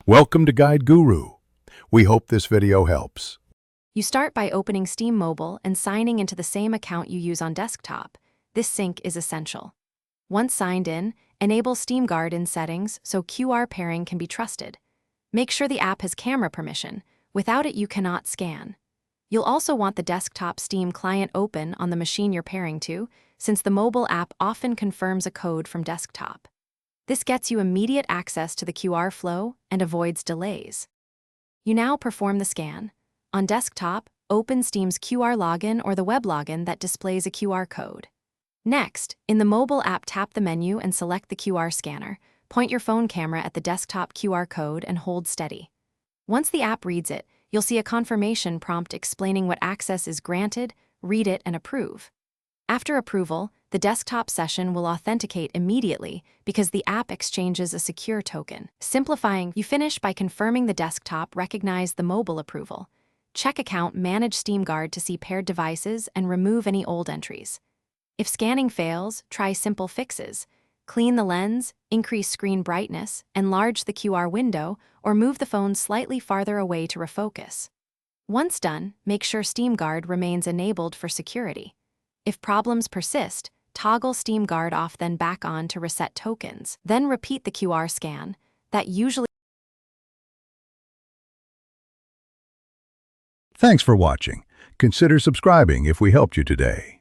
Welcome to Guide Guru. We hope this video helps. You start by opening Steam Mobile and signing into the same account you use on desktop. This sync is essential. Once signed in, enable SteamGuard in settings so QR pairing can be trusted. Make sure the app has camera permission. Without it, you cannot scan. You'll also want the desktop Steam client open on the machine you're pairing to, since the mobile app often confirms a code from desktop. This gets you immediate access to the QR flow and avoids delays. You now perform the scan. On desktop, open Steam's QR login or the web login that displays a QR code. Next, in the mobile app, tap the menu and select the QR scanner. Point your phone camera at the desktop QR code and hold steady. Once the app reads it, you'll see a confirmation prompt explaining what access is granted, read it, and approve. After approval, the desktop session will authenticate immediately because the app exchanges a secure token. Simplifying, you finish by confirming the desktop recognized the mobile approval. Check Account Manage SteamGuard to see paired devices and remove any old entries. If scanning fails, try simple fixes. Clean the lens, increase screen brightness, enlarge the QR window, or move the phone slightly farther away to refocus. Once done, make sure SteamGuard remains enabled for security. If problems persist, toggle SteamGuard off then back on to reset tokens. Then repeat the QR scan. That usually... Thanks for watching. Consider subscribing if we helped you today.